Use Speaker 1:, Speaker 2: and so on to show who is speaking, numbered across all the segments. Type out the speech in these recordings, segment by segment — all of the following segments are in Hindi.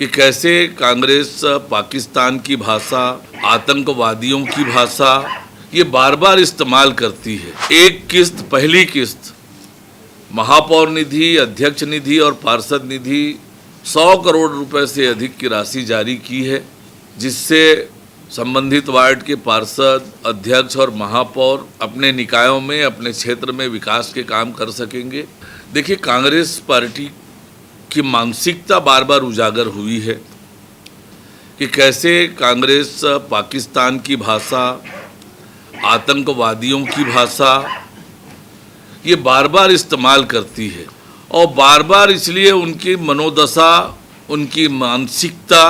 Speaker 1: कि कैसे कांग्रेस पाकिस्तान की भाषा, आतंकवादियों की भाषा ये बार बार इस्तेमाल करती है। एक किस्त, पहली किस्त महापौर निधि, अध्यक्ष निधि और पार्षद निधि 100 करोड़ रुपए से अधिक की राशि जारी की है, जिससे संबंधित वार्ड के पार्षद, अध्यक्ष और महापौर अपने निकायों में, अपने क्षेत्र में विकास के काम कर सकेंगे। देखिए, कांग्रेस पार्टी की मानसिकता बार बार उजागर हुई है कि कैसे कांग्रेस पाकिस्तान की भाषा, आतंकवादियों की भाषा ये बार बार इस्तेमाल करती है और बार बार इसलिए उनकी मनोदशा, उनकी मानसिकता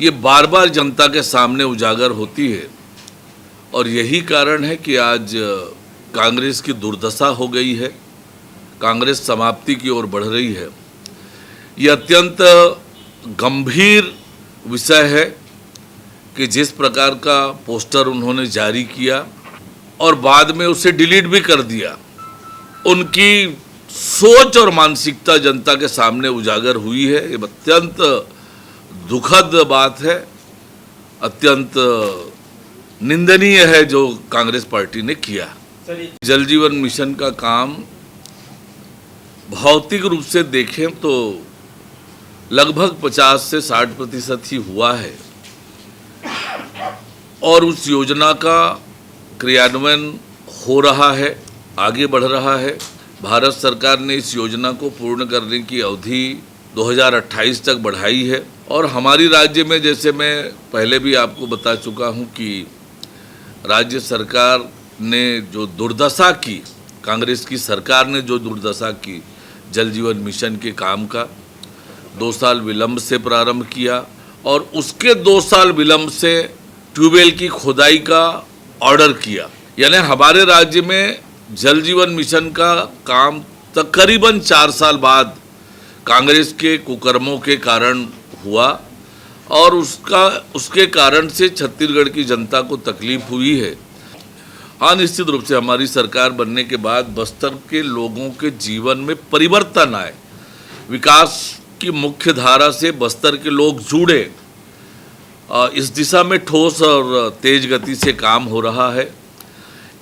Speaker 1: ये बार बार जनता के सामने उजागर होती है। और यही कारण है कि आज कांग्रेस की दुर्दशा हो गई है, कांग्रेस समाप्ति की ओर बढ़ रही है। ये अत्यंत गंभीर विषय है कि जिस प्रकार का पोस्टर उन्होंने जारी किया और बाद में उसे डिलीट भी कर दिया, उनकी सोच और मानसिकता जनता के सामने उजागर हुई है। ये अत्यंत दुखद बात है, अत्यंत निंदनीय है जो कांग्रेस पार्टी ने किया। जल जीवन मिशन का काम भौतिक रूप से देखें तो लगभग 50 से 60% ही हुआ है और उस योजना का क्रियान्वयन हो रहा है, आगे बढ़ रहा है। भारत सरकार ने इस योजना को पूर्ण करने की अवधि 2028 तक बढ़ाई है और हमारी राज्य में, जैसे मैं पहले भी आपको बता चुका हूं कि राज्य सरकार ने जो दुर्दशा की, कांग्रेस की सरकार ने जो दुर्दशा की जल जीवन मिशन के काम का, 2 साल विलंब से प्रारंभ किया और उसके 2 साल विलंब से ट्यूबवेल की खुदाई का ऑर्डर किया। यानी हमारे राज्य में जल जीवन मिशन का काम तकरीबन 4 साल बाद कांग्रेस के कुकर्मों के कारण हुआ और उसके कारण से छत्तीसगढ़ की जनता को तकलीफ हुई है। हाँ, निश्चित रूप से हमारी सरकार बनने के बाद बस्तर के लोगों के जीवन में परिवर्तन आए, विकास की मुख्य धारा से बस्तर के लोग जुड़े, इस दिशा में ठोस और तेज गति से काम हो रहा है।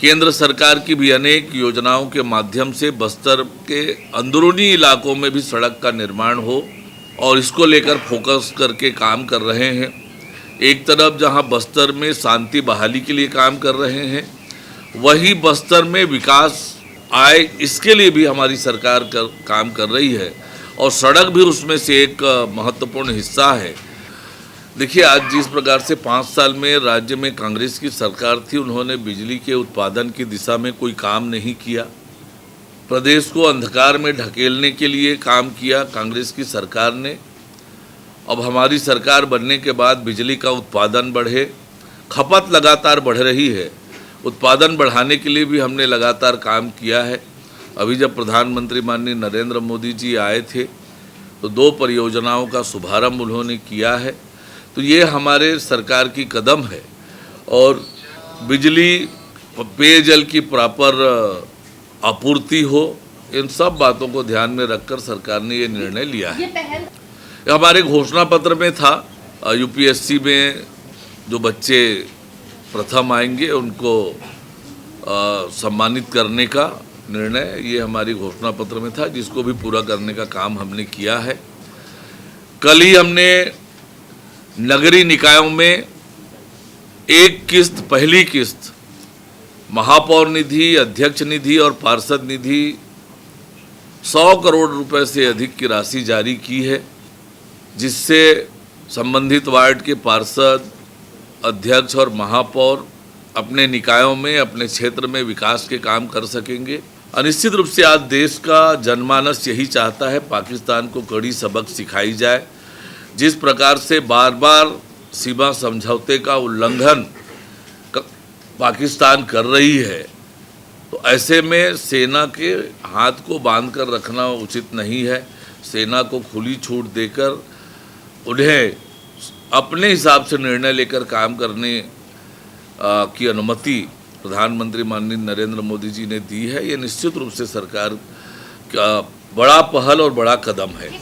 Speaker 1: केंद्र सरकार की भी अनेक योजनाओं के माध्यम से बस्तर के अंदरूनी इलाकों में भी सड़क का निर्माण हो और इसको लेकर फोकस करके काम कर रहे हैं। एक तरफ जहां बस्तर में शांति बहाली के लिए काम कर रहे हैं, वहीं बस्तर में विकास आए इसके लिए भी हमारी सरकार काम कर रही है और सड़क भी उसमें से एक महत्वपूर्ण हिस्सा है। देखिए, आज जिस प्रकार से 5 साल में राज्य में कांग्रेस की सरकार थी, उन्होंने बिजली के उत्पादन की दिशा में कोई काम नहीं किया, प्रदेश को अंधकार में ढकेलने के लिए काम किया कांग्रेस की सरकार ने। अब हमारी सरकार बनने के बाद बिजली का उत्पादन बढ़े, खपत लगातार बढ़ रही है, उत्पादन बढ़ाने के लिए भी हमने लगातार काम किया है। अभी जब प्रधानमंत्री माननीय नरेंद्र मोदी जी आए थे तो 2 परियोजनाओं का शुभारंभ उन्होंने किया है। तो ये हमारे सरकार की कदम है और बिजली, पेयजल की प्रॉपर आपूर्ति हो, इन सब बातों को ध्यान में रखकर सरकार ने ये निर्णय लिया है। हमारे घोषणा पत्र में था, यूपीएससी में जो बच्चे प्रथम आएंगे उनको सम्मानित करने का निर्णय, ये हमारी घोषणा पत्र में था, जिसको भी पूरा करने का काम हमने किया है। कल ही हमने नगरीय निकायों में एक किस्त, पहली किस्त महापौर निधि, अध्यक्ष निधि और पार्षद निधि 100 करोड़ रुपए से अधिक की राशि जारी की है, जिससे संबंधित वार्ड के पार्षद, अध्यक्ष और महापौर अपने निकायों में, अपने क्षेत्र में विकास के काम कर सकेंगे। निश्चित रूप से आज देश का जनमानस यही चाहता है, पाकिस्तान को कड़ी सबक सिखाई जाए। जिस प्रकार से बार बार सीमा समझौते का उल्लंघन पाकिस्तान कर रही है, तो ऐसे में सेना के हाथ को बांध कर रखना उचित नहीं है। सेना को खुली छूट देकर उन्हें अपने हिसाब से निर्णय लेकर काम करने की अनुमति प्रधानमंत्री माननीय नरेंद्र मोदी जी ने दी है। ये निश्चित रूप से सरकार का बड़ा पहल और बड़ा कदम है।